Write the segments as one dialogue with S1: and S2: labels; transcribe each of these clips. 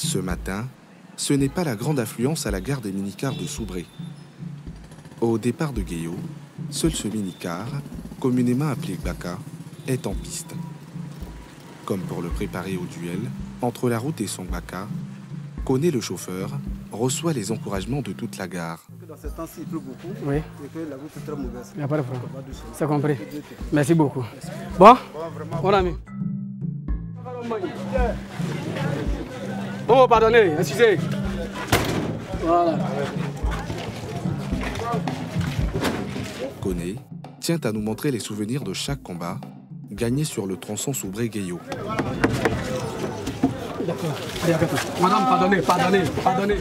S1: Ce matin, ce n'est pas la grande affluence à la gare des minicars de Soubré. Au départ de Guéyo, seul ce minicar, communément appelé Baka, est en piste. Comme pour le préparer au duel, entre la route et son Baka, Koné le chauffeur reçoit les encouragements de toute la gare.
S2: Dans ce temps-ci, il pleut beaucoup.
S3: Oui.
S2: Et que la route est très mauvaise.
S3: Il n'y a pas de problème. C'est compris. Merci beaucoup. Bon, mon ami. Oh, pardonnez, excusez. Voilà.
S1: Koné tient à nous montrer les souvenirs de chaque combat gagné sur le tronçon Soubré-Guéyo.
S3: D'accord. Madame, pardonnez.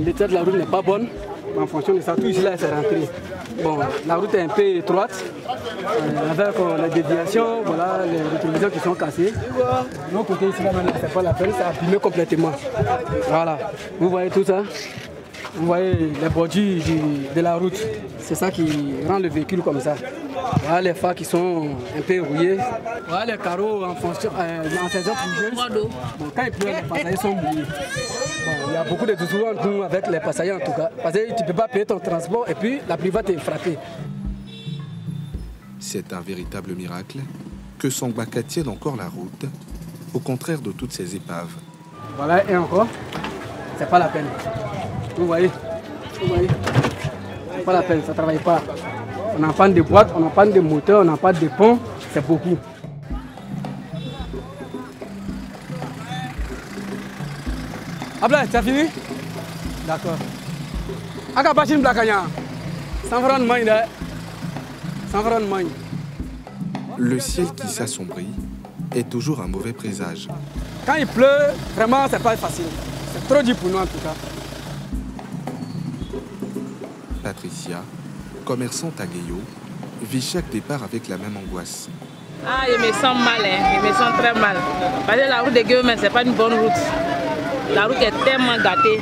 S3: L'état de la route n'est pas bonne, mais en fonction de ça, tout ici là, c'est rentré. Bon, la route est un peu étroite, avec les déviations, voilà, les rétroviseurs qui sont cassés. De l'autre côté ici là, c'est pas la peine, c'est abîmé complètement. Voilà, vous voyez tout ça? Vous voyez les bordures de la route, c'est ça qui rend le véhicule comme ça. Voilà les phares qui sont un peu rouillés. Voilà les carreaux en fonction, en saison pluvieuse. Bon, quand il pleut, les passagers sont mouillés. Bon, il y a beaucoup de soucis entre nous avec les passagers en tout cas. Parce que tu ne peux pas payer ton transport et puis la pluie va te frapper.
S1: C'est un véritable miracle que Sangbaka tienne encore la route, au contraire de toutes ces épaves.
S3: Voilà, et encore, c'est pas la peine. Vous voyez, c'est pas la peine, ça ne travaille pas. On en panne de boîtes, on en panne de moteurs, on en panne de ponts, c'est beaucoup. Abla, tu as fini? D'accord. Akabachin Blakanya, 100 francs de main, 100 francs de main.
S1: Le ciel qui s'assombrit est toujours un mauvais présage.
S3: Quand il pleut, vraiment, c'est pas facile. C'est trop dur pour nous en tout cas.
S1: Patricia, commerçante à Guéyo, vit chaque départ avec la même angoisse.
S4: Ah, je me sens mal, hein. Je me sens très mal. Parce que la route de Guéyo, ce n'est pas une bonne route. La route est tellement gâtée.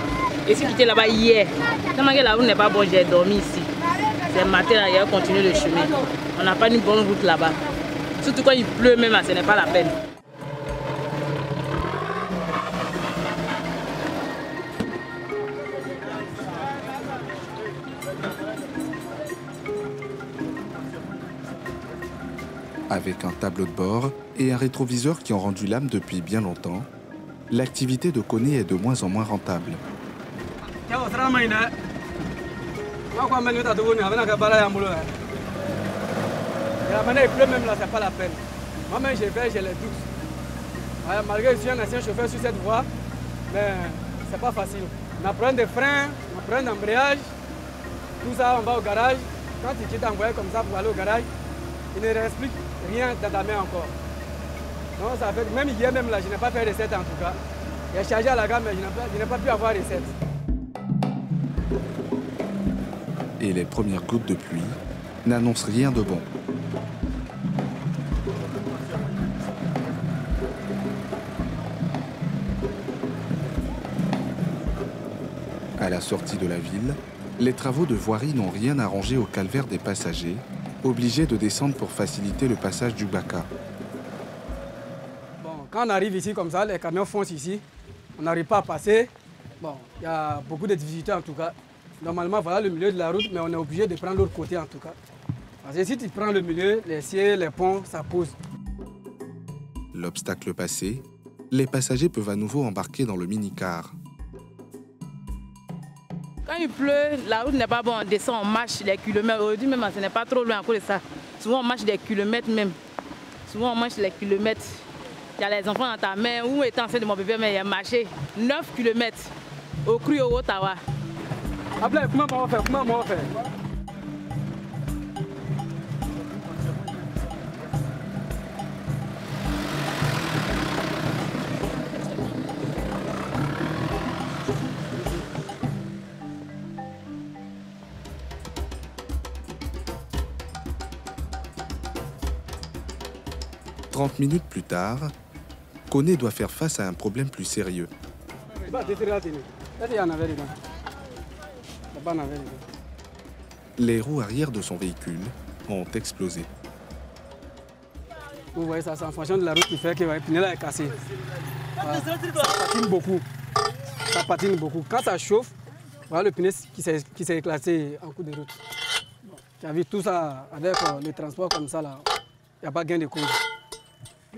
S4: Et si j'étais là-bas hier, tellement que la route n'est pas bonne, j'ai dormi ici. C'est matin, là, j'ai continué le chemin. On n'a pas une bonne route là-bas. Surtout quand il pleut même, ce n'est pas la peine.
S1: Avec un tableau de bord et un rétroviseur qui ont rendu l'âme depuis bien longtemps, l'activité de Koné est de moins en moins rentable.
S3: Il pleut même là, c'est pas la peine. Moi-même, j'ai les doutes. Malgré que je suis un ancien chauffeur sur cette voie, mais c'est pas facile. On apprend des freins, on apprend d'embrayage, tout ça, on va au garage. Quand tu t'es envoyé comme ça pour aller au garage, il ne reste plus rien dans ta main encore. Donc ça fait, même hier même là, je n'ai pas fait recette en tout cas. J'ai chargé à la gamme, mais je n'ai pas pu avoir recette.
S1: Et les premières gouttes de pluie n'annoncent rien de bon. À la sortie de la ville, les travaux de voirie n'ont rien arrangé au calvaire des passagers, obligés de descendre pour faciliter le passage du Baka.
S3: Bon, quand on arrive ici comme ça, les camions foncent ici, on n'arrive pas à passer. Bon, il y a beaucoup de difficultés en tout cas. Normalement, voilà le milieu de la route, mais on est obligé de prendre l'autre côté en tout cas. Parce que si tu prends le milieu, les ciels, les ponts, ça pose.
S1: L'obstacle passé, les passagers peuvent à nouveau embarquer dans le minicar.
S4: Quand il pleut, la route n'est pas bonne, on descend, on marche des kilomètres. Aujourd'hui même, ce n'est pas trop loin à cause de ça. Souvent, on marche des kilomètres même. Souvent, on marche des kilomètres. Il y a les enfants dans ta main. Où était enceinte de mon bébé, mais il a marché 9 kilomètres au cru au Ottawa.
S3: Après, comment on va faire? «
S1: 30 minutes plus tard, Koné doit faire face à un problème plus sérieux.
S3: «
S1: Les roues arrière de son véhicule ont explosé.
S3: Vous voyez ça, c'est en fonction de la route qui fait que le pneu là est cassé. Voilà. Ça patine beaucoup. Ça patine beaucoup. Quand ça chauffe, voilà le pneu qui s'est éclaté en cours de route. Bon, tu as vu tout ça avec le transport comme ça là, il n'y a pas gain de cause.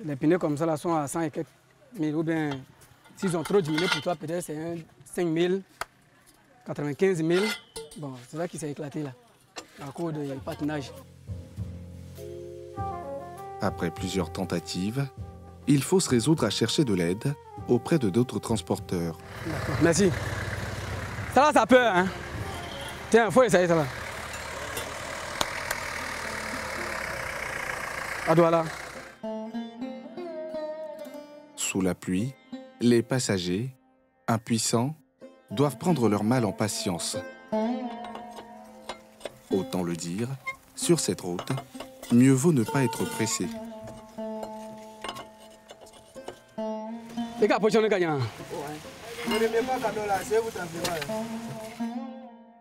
S3: Les pneus comme ça là sont à 100 et quelques mille, ou bien s'ils ont trop diminué pour toi, peut-être c'est 5 000, 95 000. Bon, c'est ça qui s'est éclaté là, à cause du patinage.
S1: Après plusieurs tentatives, il faut se résoudre à chercher de l'aide auprès de d'autres transporteurs.
S3: Merci. Ça va, ça peur, hein? Tiens, il faut essayer ça va. À voilà.
S1: Sous la pluie, les passagers, impuissants, doivent prendre leur mal en patience. Autant le dire, sur cette route, mieux vaut ne pas être pressé.
S3: Les gars, position le gagnant.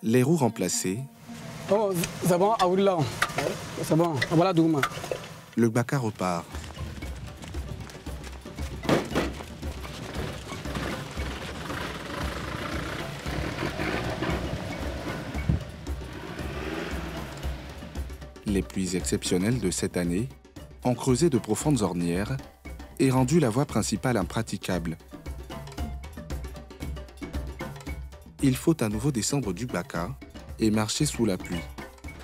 S1: Les roues remplacées,
S3: Oh, c'est bon, à là. C'est bon, voilà Douma.
S1: le Gbaka repart. Les pluies exceptionnelles de cette année ont creusé de profondes ornières et rendu la voie principale impraticable. Il faut à nouveau descendre du Gbaka et marcher sous la pluie.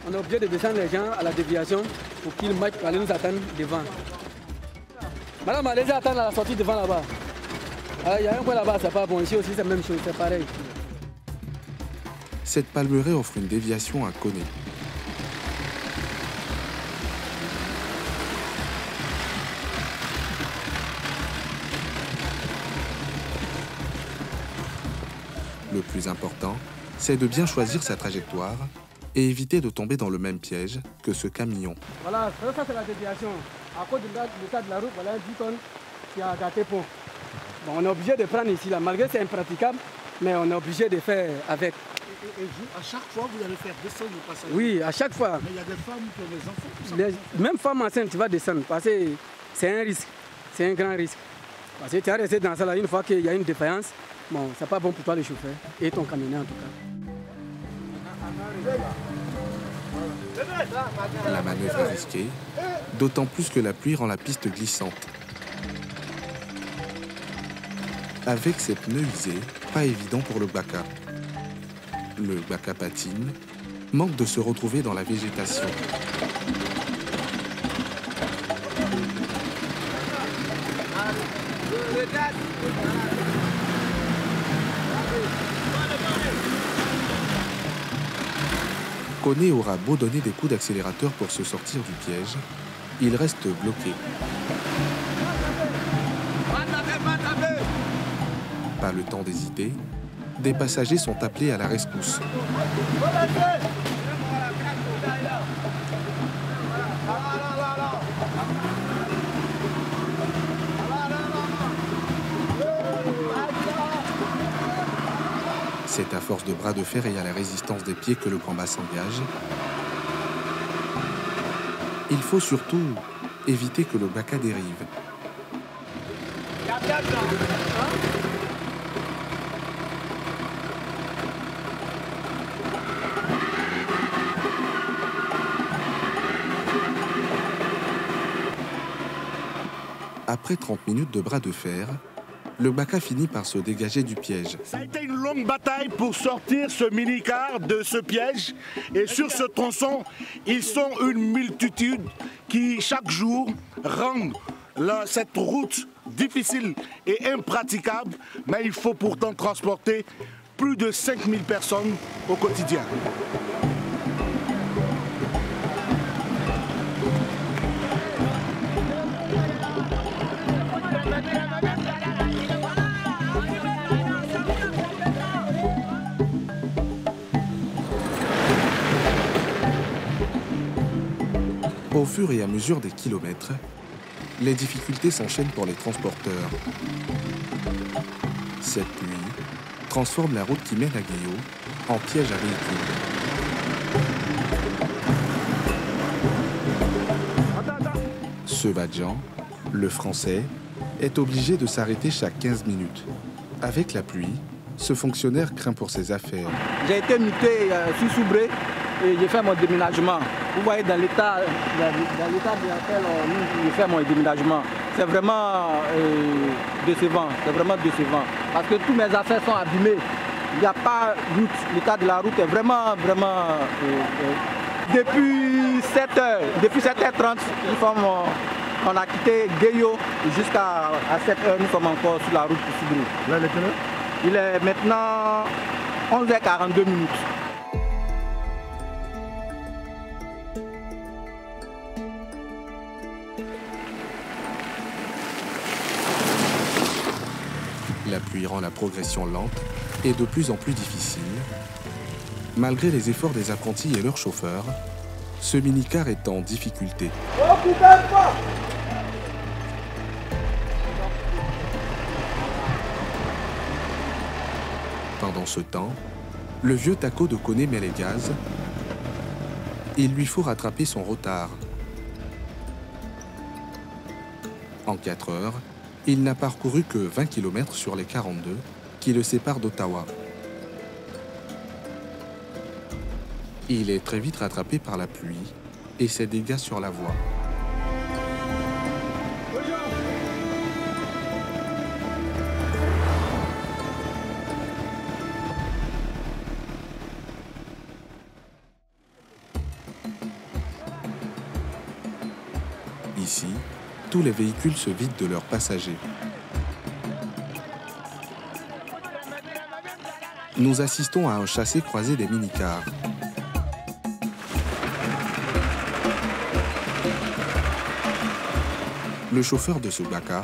S3: On est obligé de descendre les gens à la déviation pour qu'ils marchent pour aller nous attendre devant. Madame, allez-y attendre à la sortie devant là-bas. Il y a un point là-bas, c'est pas bon. Ici aussi, c'est la même chose, c'est pareil.
S1: Cette palmeraie offre une déviation à Koné. Le plus important, c'est de bien choisir sa trajectoire et éviter de tomber dans le même piège que ce camion.
S3: Voilà, ça c'est la déviation. À cause de l'état de la route, voilà 10 tonnes qui a gâté pont. Bon, on est obligé de prendre ici, là. Malgré que c'est impraticable, mais on est obligé de faire avec.
S5: Et vous, à chaque fois, vous allez faire descendre les passagers?
S3: Oui, à chaque fois.
S5: Mais il y a des femmes qui ont des enfants, tout ça.
S3: Même femme enceinte, tu vas descendre parce que c'est un risque, c'est un grand risque. Parce que tu as resté dans ça là, une fois qu'il y a une défaillance, bon, c'est pas bon pour toi le chauffeur et ton camionneur en tout cas.
S1: La manœuvre est risquée, d'autant plus que la pluie rend la piste glissante. Avec ses pneus usés, pas évident pour le Gbaka. Le Gbaka patine, manque de se retrouver dans la végétation. Koné aura beau donner des coups d'accélérateur pour se sortir du piège, il reste bloqué. Pas le temps d'hésiter, des passagers sont appelés à la rescousse. C'est à force de bras de fer et à la résistance des pieds que le combat s'engage. Il faut surtout éviter que le Gbaka dérive. Après 30 minutes de bras de fer, le Gbaka finit par se dégager du piège.
S5: Ça a été une longue bataille pour sortir ce mini-car de ce piège. Et sur ce tronçon, ils sont une multitude qui, chaque jour, rendent cette route difficile et impraticable. Mais il faut pourtant transporter plus de 5000 personnes au quotidien.
S1: Au fur et à mesure des kilomètres, les difficultés s'enchaînent pour les transporteurs. Cette pluie transforme la route qui mène à Gayo en piège à véhicules. Ce Badjan, le français, est obligé de s'arrêter chaque 15 minutes. Avec la pluie, ce fonctionnaire craint pour ses affaires.
S6: J'ai été muté sur Soubré et j'ai fait mon déménagement. Vous voyez dans l'état dans lequel j'ai fait mon déménagement. C'est vraiment décevant, parce que tous mes affaires sont abîmées. Il n'y a pas de route, l'état de la route est vraiment. Depuis 7h30, on a quitté Guéyo jusqu'à 7h, nous sommes encore sur la route pour Soubré.
S5: Là, il est quelle heure?
S6: Il est maintenant 11h42 minutes.
S1: La pluie rend la progression lente et de plus en plus difficile. Malgré les efforts des apprentis et leurs chauffeurs, ce minicar est en difficulté. Pendant ce temps, le vieux Taco de Koné met les gaz. Il lui faut rattraper son retard. En 4 heures, il n'a parcouru que 20 km sur les 42 qui le séparent d'Ottawa. Il est très vite rattrapé par la pluie et ses dégâts sur la voie. Ici, tous les véhicules se vident de leurs passagers. Nous assistons à un chassé-croisé des minicars. Le chauffeur de ce Baka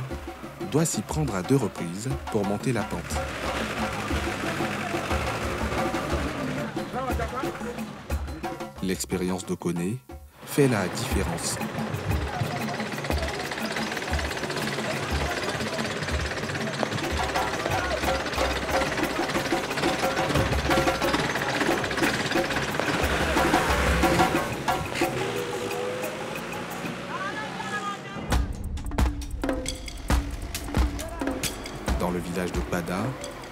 S1: doit s'y prendre à 2 reprises pour monter la pente. L'expérience de Koné fait la différence. Dans le village de Pada,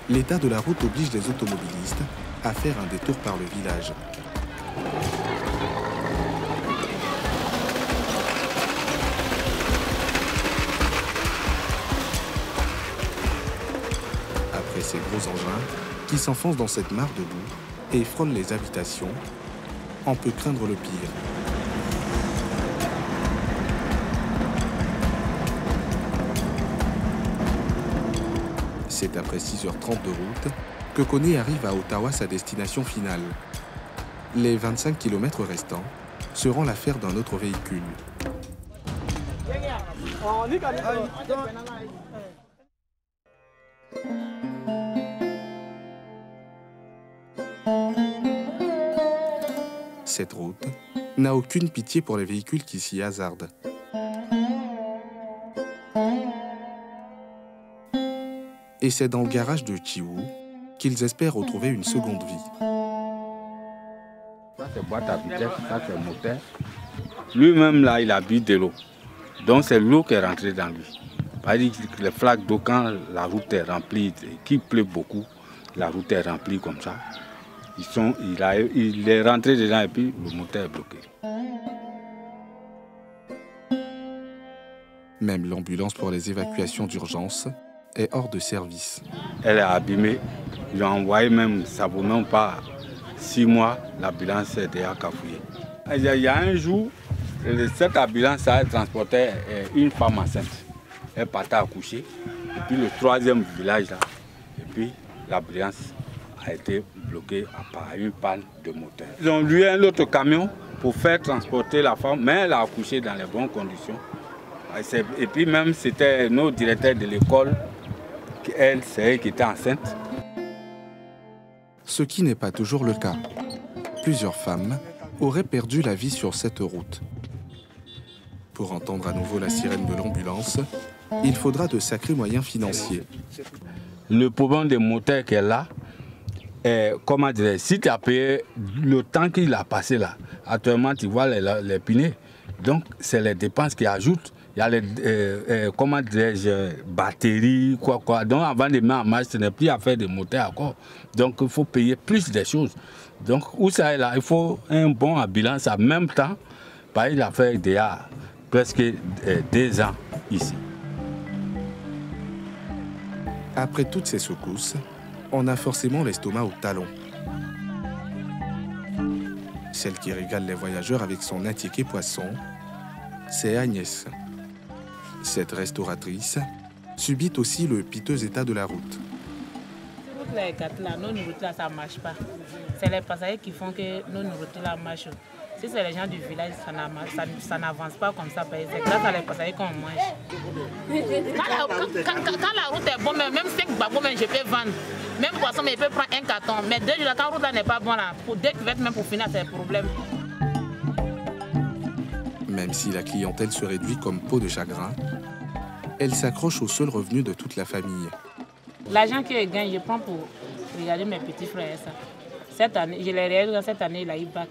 S1: l'état de la route oblige les automobilistes à faire un détour par le village. Après ces gros engins qui s'enfoncent dans cette mare de boue et frôlent les habitations, on peut craindre le pire. C'est après 6h30 de route que Koné arrive à Ottawa, sa destination finale. Les 25 km restants seront l'affaire d'un autre véhicule. Cette route n'a aucune pitié pour les véhicules qui s'y hasardent. Et c'est dans le garage de Chiwu qu'ils espèrent retrouver une seconde vie.
S7: Ça c'est boîte à vitesse, ça c'est moteur. Lui-même là, il a bu de l'eau. Donc c'est l'eau qui est rentrée dans lui. Par exemple, les flaques d'eau, quand la route est remplie, qu'il pleut beaucoup, la route est remplie comme ça. Il est rentré dedans et puis le moteur est bloqué.
S1: Même l'ambulance pour les évacuations d'urgence est hors de service.
S7: Elle est abîmée. Ils ont envoyé même, ça ne vaut même pas 6 mois, l'ambulance est déjà cafouillée. Il y a un jour, cette ambulance a transporté une femme enceinte. Elle partait accoucher. Et puis le 3e village là, et puis l'ambulance a été bloquée par une panne de moteur. Ils ont loué un autre camion pour faire transporter la femme, mais elle a accouché dans les bonnes conditions. Et puis même c'était nos directeurs de l'école, elle, c'est elle qui était enceinte.
S1: Ce qui n'est pas toujours le cas. Plusieurs femmes auraient perdu la vie sur cette route. Pour entendre à nouveau la sirène de l'ambulance, il faudra de sacrés moyens financiers.
S7: Le problème des moteurs qu'elle a, comment dire, si tu as payé le temps qu'il a passé là, actuellement tu vois les pneus, donc c'est les dépenses qui ajoutent il y a les comment dirais-je, batteries, quoi. Donc avant de mettre en marche, ce n'est plus à faire des moteurs encore. Donc il faut payer plus des choses. Donc où ça est là, il faut un bon ambulance en même temps. Il a fait déjà presque 2 ans ici.
S1: Après toutes ces secousses, on a forcément l'estomac au talon. Celle qui régale les voyageurs avec son attiéké poisson, c'est Agnès. Cette restauratrice subit aussi le piteux état de la route.
S4: Nos nourritures, ça ne marche pas. C'est les passagers qui font que nos nourritures marchent. Si c'est les gens du village, ça n'avance pas comme ça. C'est grâce à les passagers qu'on mange. Quand la route est bonne, même 5 babos, je peux vendre. Même poisson, mais je peux prendre un carton. Mais 2 jours, quand la route n'est pas bonne, pour 2 cuvettes, même pour finir, c'est un problème.
S1: Même si la clientèle se réduit comme peau de chagrin, elle s'accroche au seul revenu de toute la famille.
S4: L'argent que je gagne, je prends pour regarder mes petits frères. Cette année, je les regarde, cette année, il a eu bac.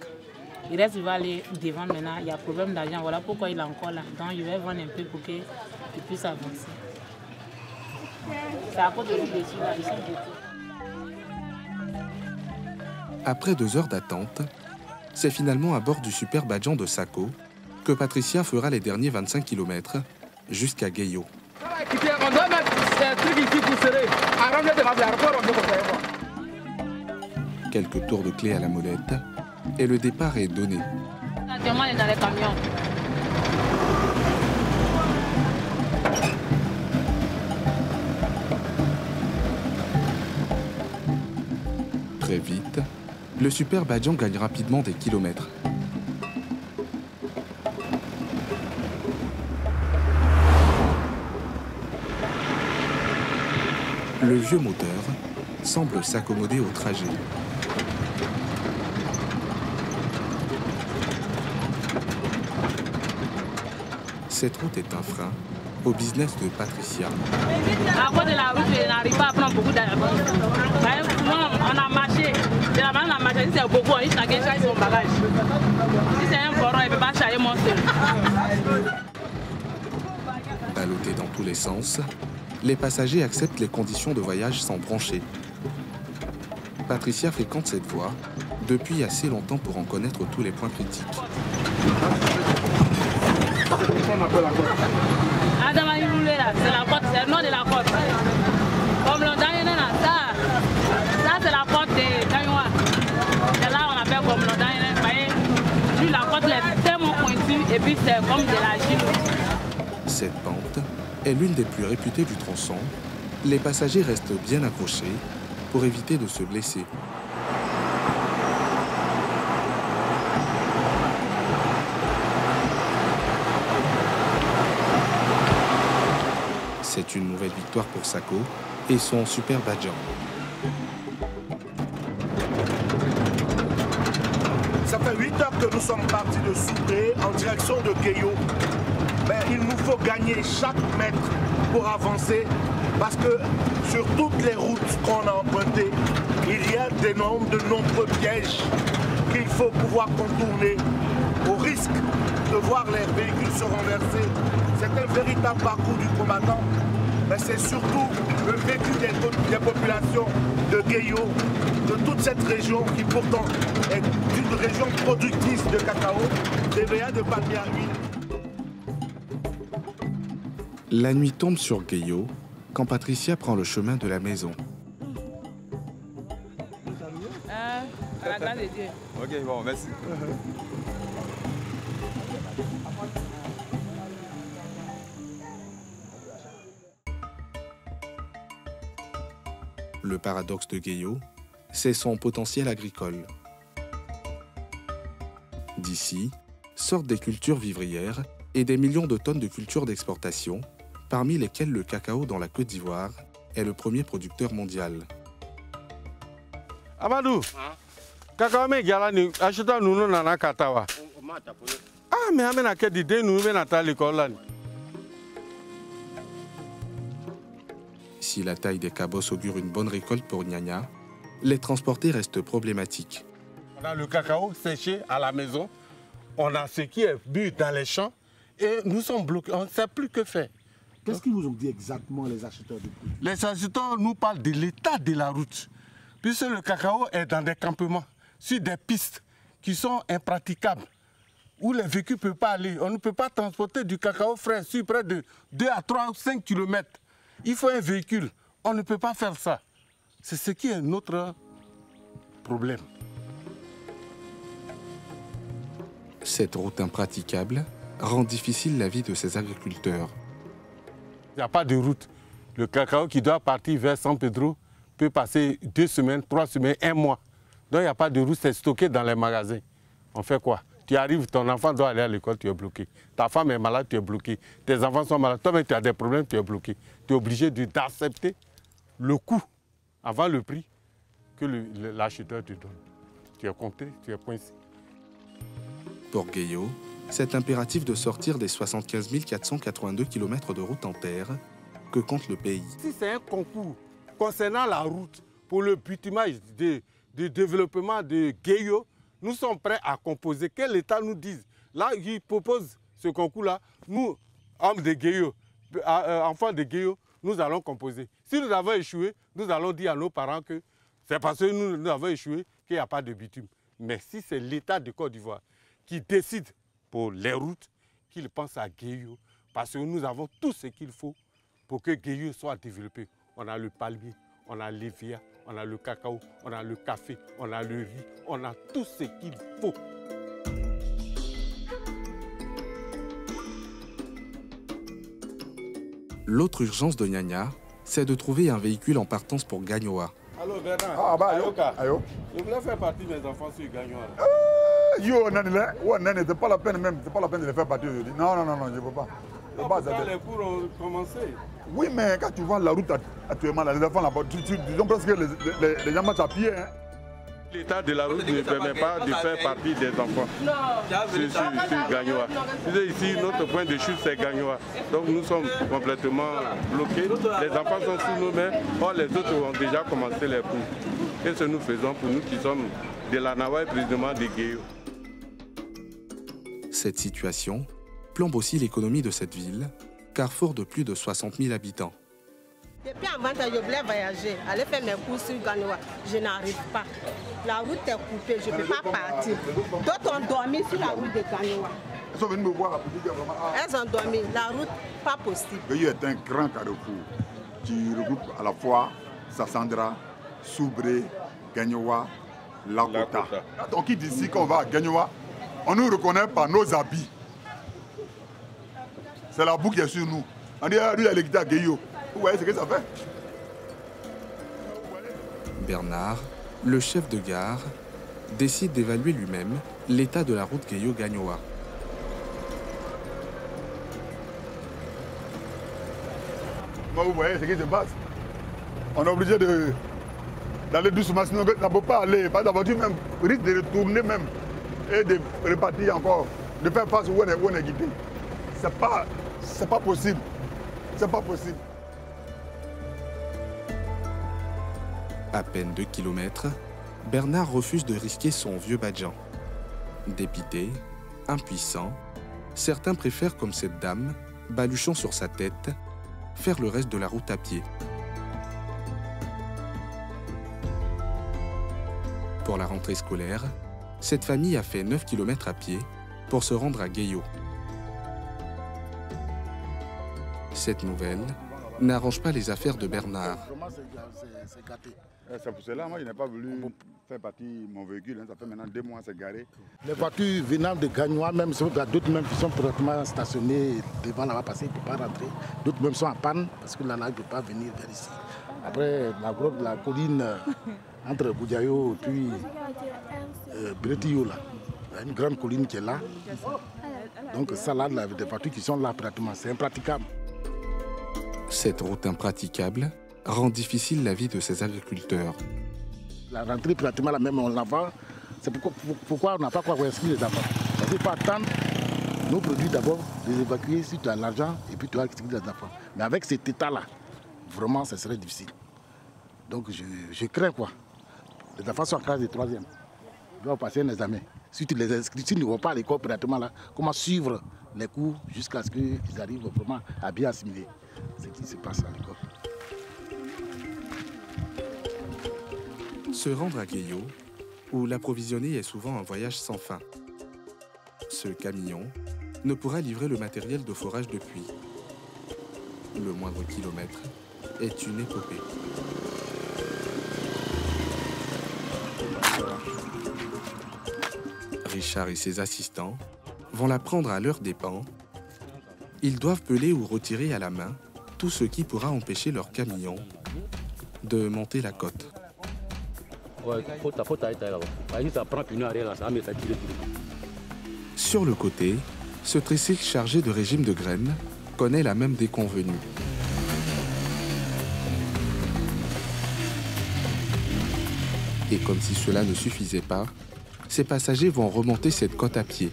S4: Il reste, il va aller devant maintenant, il y a problème d'argent, voilà pourquoi il est encore là. Donc je vais vendre un peu pour qu'il puisse avancer. C'est à cause de lui dessus, là, ici.
S1: Après 2 heures d'attente, c'est finalement à bord du Super Badjan de Sako que Patricia fera les derniers 25 km jusqu'à Gayo.
S3: On doit mettre un truc ici pour serrer.
S1: Quelques tours de clé à la molette et le départ est donné.
S4: Actuellement, on est dans les camions.
S1: Très vite, le Super Badjan gagne rapidement des kilomètres. Le vieux moteur semble s'accommoder au trajet. Cette route est un frein au business de Patricia.
S4: À cause de la route, je n'arrive pas à prendre beaucoup d'argent. On a marché. De la manière on a marché, c'est beaucoup. On chacun charge son bagage. Si c'est un boron, il ne peut pas charger mon seul.
S1: Ballottés dans tous les sens, les passagers acceptent les conditions de voyage sans broncher. Patricia fréquente cette voie depuis assez longtemps pour en connaître tous les points critiques.
S4: C'est la porte, c'est le nom de la porte. Comme le dernier, ça c'est la porte de Kanywa. C'est là on appelle comme le dernier. La porte est tellement pointue et puis c'est comme de la gîte.
S1: Cette pente est l'une des plus réputées du tronçon. Les passagers restent bien accrochés pour éviter de se blesser. C'est une nouvelle victoire pour Sako et son Super Badjan.
S5: Ça fait 8 heures que nous sommes partis de Soubré en direction de Gayo. Mais il nous faut gagner chaque mètre pour avancer parce que sur toutes les routes qu'on a empruntées, il y a de nombreux pièges qu'il faut pouvoir contourner au risque de voir les véhicules se renverser. C'est un véritable parcours du combattant, mais c'est surtout le vécu des populations de Gayo, de toute cette région qui pourtant est une région productrice de cacao, d'EVA, de palmier à huile.
S1: La nuit tombe sur Gayo quand Patricia prend le chemin de la maison.
S4: À la grâce de Dieu.
S8: Ok, bon, merci.
S1: Le paradoxe de Gayo, c'est son potentiel agricole. D'ici sortent des cultures vivrières et des millions de tonnes de cultures d'exportation, parmi lesquelles le cacao dans la Côte d'Ivoire est le premier producteur mondial.
S9: Amadou, cacao me galani, acheta nous nana katawa. Ah, mais amena ke dide nous mena ta l'école là.
S1: Si la taille des cabosses augure une bonne récolte pour Nyanya, les transporter reste problématique.
S9: On a le cacao séché à la maison, on a ce qui est bu dans les champs et nous sommes bloqués, on ne sait plus que faire.
S8: Qu'est-ce qu'ils vous ont dit exactement, les acheteurs de fruits?
S9: Les acheteurs nous parlent de l'état de la route, puisque le cacao est dans des campements, sur des pistes qui sont impraticables, où les véhicules ne peuvent pas aller. On ne peut pas transporter du cacao frais sur près de 2 à 3 ou 5 km. Il faut un véhicule. On ne peut pas faire ça. C'est ce qui est notre problème.
S1: Cette route impraticable rend difficile la vie de ces agriculteurs.
S9: Il n'y a pas de route. Le cacao qui doit partir vers San Pedro peut passer 2 semaines, 3 semaines, 1 mois. Donc il n'y a pas de route, c'est stocké dans les magasins. On fait quoi? Tu arrives, ton enfant doit aller à l'école, tu es bloqué. Ta femme est malade, tu es bloqué. Tes enfants sont malades, toi-même tu as des problèmes, tu es bloqué. Tu es obligé d'accepter le coût avant le prix que l'acheteur te donne. Tu es compté, tu es coincé.
S1: Pour Gayo, c'est impératif de sortir des 75 482 km de route en terre que compte le pays.
S9: Si c'est un concours concernant la route pour le bitumage de développement de Gayo, nous sommes prêts à composer. Que l'État nous dise. Là, il propose ce concours-là. Nous, hommes de Gayo, enfants de Gayo, nous allons composer. Si nous avons échoué, nous allons dire à nos parents que c'est parce que nous avons échoué qu'il n'y a pas de bitume. Mais si c'est l'État de Côte d'Ivoire qui décide pour les routes, qu'il pense à Gayo, parce que nous avons tout ce qu'il faut pour que Gayo soit développé. On a le palmier, on a l'évia, on a le cacao, on a le café, on a le riz, on a tout ce qu'il faut.
S1: L'autre urgence de Nyanya, c'est de trouver un véhicule en partance pour Gagnoa.
S9: Allô Bernard,
S8: Ayo.
S9: je voulais faire partie de mes enfants sur Gagnoa.
S8: Yo, c'est pas la peine même, c'est pas la peine de les faire partir aujourd'hui. Non, je ne peux pas.
S9: Les cours ont commencé.
S8: Oui, mais quand tu vois la route actuellement, les enfants là-bas, disons presque les gens marchent à pied. Hein.
S9: L'état de la route ne permet pas de faire partie des enfants sur Gagnoa. Ici, notre point de chute, c'est Gagnoa. Donc nous sommes complètement bloqués. Les enfants sont sous nos mains. Or, les autres ont déjà commencé les cours. Qu'est-ce que nous faisons pour nous qui sommes de la Nawa et précisément de Gayo?
S1: Cette situation plombe aussi l'économie de cette ville, carrefour de plus de 60 000 habitants.
S10: Depuis avant, je voulais voyager, aller faire mes courses sur Gagnoa. Je n'arrive pas. La route est coupée, je ne peux pas partir. D'autres ont dormi sur la route de Gagnoa.
S8: Elles sont venues me voir.
S10: Elles ont dormi. La route, pas possible.
S8: Gayo est un grand carrefour qui regroupe à la fois Sassandra, Soubré, Gagnoa, Lakota. Quand on quitte ici, quand on va à Gagnoa, on nous reconnaît par nos habits. C'est la boue qui est sur nous. On dit, lui, il est quitté à Gayo. Vous voyez ce que ça fait?
S1: Bernard, le chef de gare, décide d'évaluer lui-même l'état de la route Gayo-Gagnoa.
S8: Vous voyez ce qui se passe? On est obligé d'aller doucement, sinon ça ne peut pas aller. Pas la voiture même risque de retourner même et de repartir encore, de faire face où on est guidé. C'est pas possible. C'est pas possible.
S1: À peine 2 kilomètres, Bernard refuse de risquer son vieux Badjan. Dépité, impuissant, certains préfèrent, comme cette dame, baluchant sur sa tête, faire le reste de la route à pied. Pour la rentrée scolaire, cette famille a fait 9 km à pied pour se rendre à Gayo. Cette nouvelle n'arrange pas les affaires de Bernard.
S8: C'est pour cela, moi, je n'ai pas voulu faire partie de mon véhicule. Ça fait maintenant 2 mois que c'est garé.
S11: Les voitures venant de Gagnoa, même d'autres même qui sont pratiquement stationnées devant là-bas, parce qu'ils ne peuvent pas rentrer. D'autres même sont en panne parce que là, ils ne peuvent pas venir vers ici. Après, la colline entre Boudiayo et puis Bretillo, là, il y a une grande colline qui est là. Donc ça, là, des voitures qui sont là pratiquement, c'est impraticable.
S1: Cette route impraticable rend difficile la vie de ces agriculteurs.
S11: La rentrée pratiquement la même, on la vend. C'est pourquoi on n'a pas quoi inscrire les enfants. Parce qu'il faut attendre nos produits d'abord, les évacuer si tu as l'argent et puis tu vas inscrire les enfants. Mais avec cet état-là, vraiment, ce serait difficile. Donc je crains quoi. Les enfants sont en classe de 3e. Ils doivent passer un examen. Si tu les inscris, s'ils ne vont pas à l'école présentement là, comment suivre les cours jusqu'à ce qu'ils arrivent vraiment à bien assimiler ce qui se passe à l'école.
S1: Se rendre à Gueyo, où l'approvisionner est souvent un voyage sans fin. Ce camion ne pourra livrer le matériel de forage depuis. Le moindre kilomètre est une épopée. Richard et ses assistants vont la prendre à leurs dépens. Ils doivent peler ou retirer à la main tout ce qui pourra empêcher leur camion de monter la côte. Sur le côté, ce tricycle chargé de régime de graines connaît la même déconvenue. Et comme si cela ne suffisait pas, ces passagers vont remonter cette côte à pied.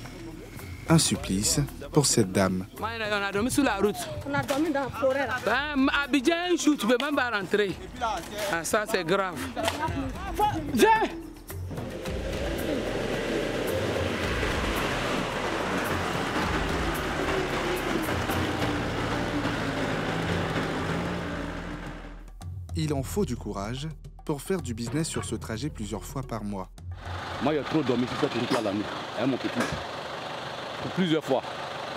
S1: Un supplice pour cette dame.
S12: On a dormi sur la route.
S10: On a dormi dans la forêt là.
S12: Abidjan, tu peux même pas rentrer. Ah, ça c'est grave. Viens!
S1: Il en faut du courage pour faire du business sur ce trajet plusieurs fois par mois.
S13: Moi, j'ai trop dormi sur cette route-là la nuit, avec mon petit. Plusieurs fois.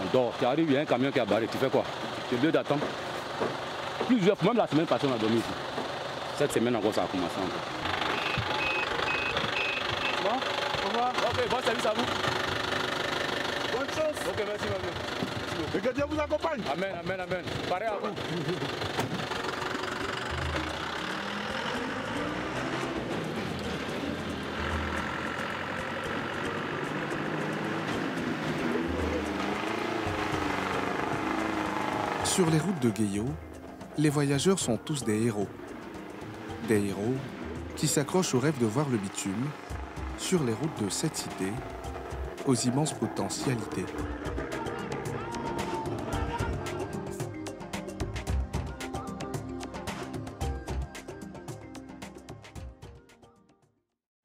S13: On dort. Tu arrives, il y a un camion qui a barré. Tu fais quoi? Tu es deux d'attendre. Plusieurs fois. Même la semaine passée, on a dormi ici. Cette semaine encore, ça a commencé encore.
S12: Bon, au revoir.
S13: Ok, bon service à vous.
S12: Bonne chance.
S13: Ok, merci, merci.
S8: Et que Dieu vous accompagne.
S13: Amen, amen, amen. Pareil à vous.
S1: Sur les routes de Gueyo, les voyageurs sont tous des héros. Des héros qui s'accrochent au rêve de voir le bitume sur les routes de cette cité aux immenses potentialités.